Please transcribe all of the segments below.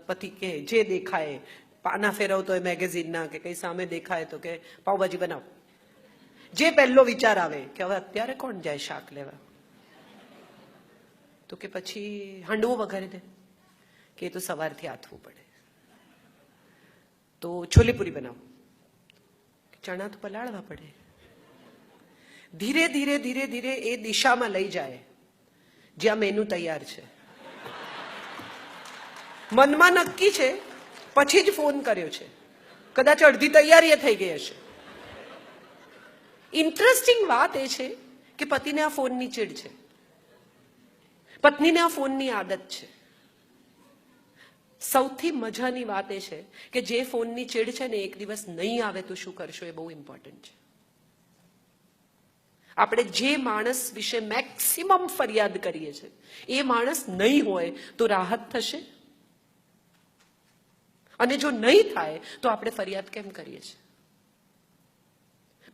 પતિ કે જે દેખાય, પાના ફેરવતો હોય મેગેઝિનના કે કઈ સામે દેખાય તો કે પાવભાજી બનાવો. જે પહેલો વિચાર આવે કે હવે અત્યારે કોણ જાય શાક લેવા, તો કે પછી હાંડવો વઘારી દે, કે એ તો સવારથી આથવું પડે. તો છોલેપુરી બનાવો, ચણા તો પલાળવા પડે. ધીરે ધીરે ધીરે ધીરે એ દિશામાં લઈ જાય જ્યાં મેનુ તૈયાર છે. મનમાં નક્કી છે, પછી જ ફોન કર્યો છે, કદાચ અડધી તૈયારી થઈ ગઈ હશે. ઇન્ટરેસ્ટિંગ વાત એ છે કે પતિને આ ફોનની ચીડ છે, પત્નીને આ ફોનની આદત છે. સૌથી મજાની વાત એ છે કે જે ફોનની ચીડ છે ને એક દિવસ નહીં આવે તો શું કરશો, એ બહુ ઇમ્પોર્ટન્ટ છે. આપણે જે માણસ વિશે મેક્સિમમ ફરિયાદ કરીએ છીએ એ માણસ નહીં હોય તો રાહત થશે, અને જો નહીં થાય તો આપણે ફરિયાદ કેમ કરીએ છીએ?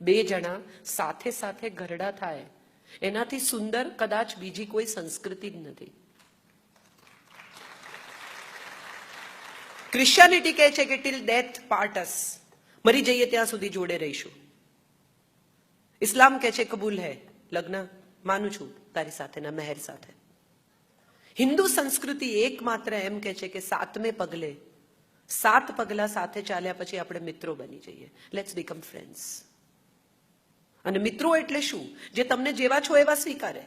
બે જણા સાથે સાથે ઘરડા થાય એનાથી સુંદર કદાચ બીજી કોઈ સંસ્કૃતિ જ નથી. ક્રિશ્ચિયાનિટી કહે છે કે ટિલ ડેથ પાર્ટ અસ, મરી જઈએ ત્યાં સુધી જોડે રહીશું. ઇસ્લામ કહે છે કબૂલ હૈ, લગ્ન માનું છું તારી સાથેના મહેર સાથે. હિન્દુ સંસ્કૃતિ એકમાત્ર એમ કહે છે કે 7મે પગલે 7 પગલા સાથે ચાલ્યા પછી આપણે મિત્રો બની જઈએ, લેટ્સ બીકમ ફ્રેન્ડ્સ. અને મિત્રો એટલે શું? જે તમને જેવા છો એવા સ્વીકારે.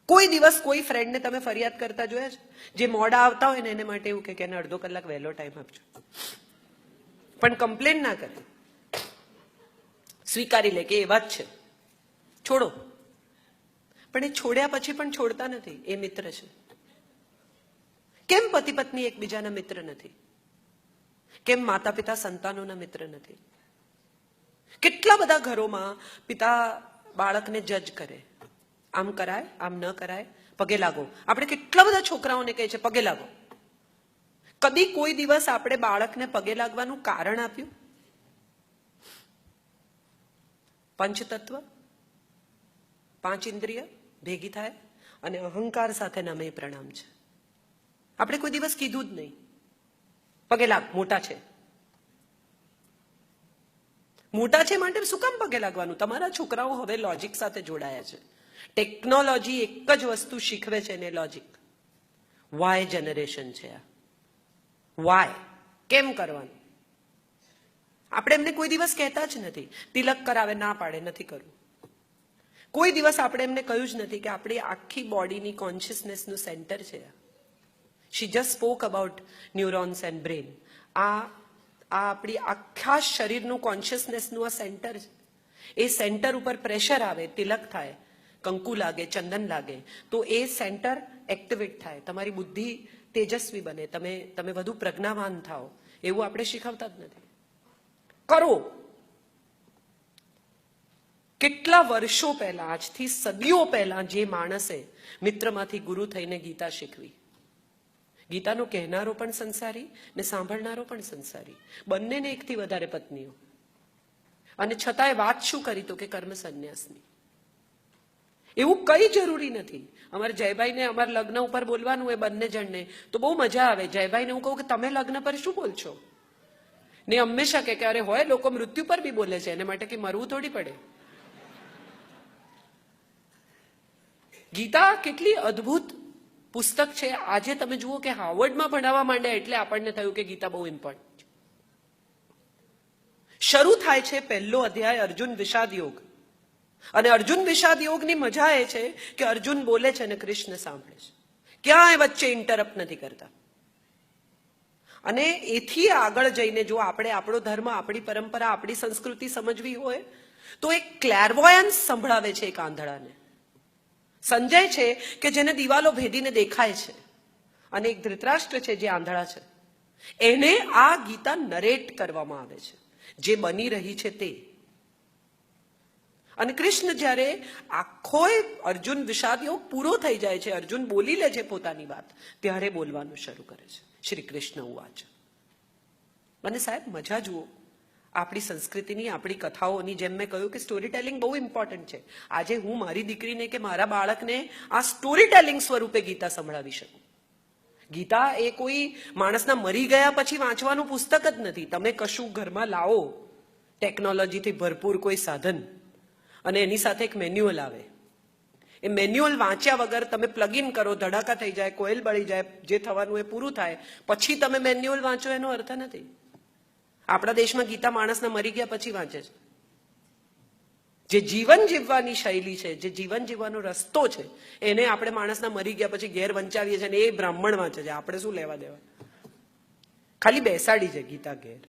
કોઈ દિવસ કોઈ ફ્રેન્ડને તમે ફરિયાદ કરતા જોયા છે? જે મોડા આવતા હોય ને એને માટે એવું કે એને અડધો કલાક વહેલો ટાઈમ આપજો, પણ કમ્પ્લેન ના કરે, સ્વીકારી લે કે એવા જ છે, છોડો. પણ એ છોડ્યા પછી પણ છોડતા નથી, એ મિત્ર છે. કેમ પતિ પત્ની એકબીજાના મિત્ર નથી? કેમ માતા પિતા સંતાનોના મિત્ર નથી? કેટલા બધા ઘરોમાં પિતા બાળકને જજ કરે, આમ કરાય, આમ ન કરાય, પગે લાગો. આપણે કેટલા બધા છોકરાઓને કહે છે પગે લાગો. કદી કોઈ દિવસ આપણે બાળકને પગે લાગવાનું કારણ આપ્યું? પંચતત્વ, 5 ઇન્દ્રિય ભેગી થાય અને અહંકાર સાથે નમે પ્રણામ છે. આપણે કોઈ દિવસ કીધું જ નહીં પગે લાગ, મોટા છે. મોટા છે માટે શું કામ પગે લાગવાનું? તમારા છોકરાઓ હવે લોજિક સાથે જોડાયા છે. ટેકનોલોજી એક જ વસ્તુ શીખવે છે ને, લોજિક. વાય જનરેશન છે આ. વાય કેમ કરવાનું? આપણે એમને કોઈ દિવસ કહેતા જ નથી. તિલક કરાવે, ના પાડે, નથી કરવું. કોઈ દિવસ આપણે એમને કહ્યું જ નથી કે આપણી આખી બોડીની કોન્શિયસનેસનું સેન્ટર છે. She just spoke about neurons and brain. આ આપણી આખા શરીરનું કોન્શિયસનેસનું આ સેન્ટર છે. એ સેન્ટર ઉપર પ્રેશર આવે, તિલક થાય, કંકુ લાગે, ચંદન લાગે, તો એ સેન્ટર એક્ટિવેટ થાય, તમારી બુદ્ધિ તેજસ્વી બને, તમે વધુ પ્રજ્ઞાવાન થાઓ. એવું આપણે શીખવતા જ નથી. કરો. કેટલા વર્ષો પહેલા, આજથી સદીઓ પહેલા જે માણસે મિત્રમાંથી ગુરુ થઈને ગીતા શીખવી, ગીતાનો કહેનારો પણ સંસારી ને સાંભળનારો પણ સંસારી, બંનેને એકથી વધારે પત્નીઓ, અને છતાંય વાત શું કરી તો કે કર્મ સંન્યાસની. એવું કઈ જરૂરી નથી. અમારે જયભાઈને અમારા લગ્ન ઉપર બોલવાનું હોય બંને જણને તો બહુ મજા આવે. જયભાઈને હું કહું કે તમે લગ્ન પર શું બોલશો, ને હંમેશા કે અરે હોય લોકો મૃત્યુ પર બી બોલે છે, એને માટે કે મરવું થોડી પડે. ગીતા કેટલી અદ્ભુત પુસ્તક છે. આજે તમે જુઓ કે હાર્વર્ડમાં ભણાવવા માંડ્યા એટલે આપણને થયું કે ગીતા બહુ ઇમ્પોર્ટન્ટ. શરૂ થાય છે પહેલો અધ્યાય અર્જુન વિષાદ યોગ, અને અર્જુન વિષાદ યોગની મજા એ છે કે અર્જુન બોલે છે અને કૃષ્ણ સાંભળે છે, ક્યાંય વચ્ચે ઇન્ટરપ્ટ નથી કરતા. અને એથી આગળ જઈને જો આપણે આપણો ધર્મ, આપણી પરંપરા, આપણી સંસ્કૃતિ સમજવી હોય તો એક ક્લેરવોયન્સ સંભળાવે છે એક આંધળાને. સંજય છે કે જેને દિવાલો ભેદીને દેખાય છે, અને એક ધૃતરાષ્ટ્ર છે જે આંધળા છે. એને આ ગીતા નરેટ કરવામાં આવે છે, જે બની રહી છે તે. અને કૃષ્ણ જ્યારે આખો અર્જુન વિષાદ યોગ પૂરો થઈ જાય છે, અર્જુન બોલી લે છે પોતાની વાત, ત્યારે બોલવાનું શરૂ કરે છે. શ્રી કૃષ્ણ ઉવાચ. અને સાહેબ મજા જુઓ આપણી સંસ્કૃતિની, આપણી કથાઓની. જેમ મેં કહ્યું કે સ્ટોરી ટેલિંગ બહુ ઇમ્પોર્ટન્ટ છે. આજે હું મારી દીકરીને કે મારા બાળકને આ સ્ટોરી ટેલિંગ સ્વરૂપે ગીતા સંભળાવી શકું. ગીતા એ કોઈ માણસના મરી ગયા પછી વાંચવાનું પુસ્તક જ નથી. તમે કશું ઘરમાં લાવો ટેકનોલોજીથી ભરપૂર કોઈ સાધન અને એની સાથે એક મેન્યુઅલ આવે. એ મેન્યુઅલ વાંચ્યા વગર તમે પ્લગ ઇન કરો, ધડાકા થઈ જાય, કોઇલ બળી જાય, જે થવાનું એ પૂરું થાય, પછી તમે મેન્યુઅલ વાંચો એનો અર્થ નથી. આપણા દેશમાં ગીતા માણસના મરી ગયા પછી વાંચે છે. જે જીવન જીવવાની શૈલી છે, જે જીવન જીવવાનો રસ્તો છે, એને આપણે માણસના મરી ગયા પછી ઘેર વંચાવીએ છીએ અને એ બ્રાહ્મણ વાંચે છે. આપણે શું લેવા દેવા? ખાલી બેસાડી છે ગીતા ઘેર.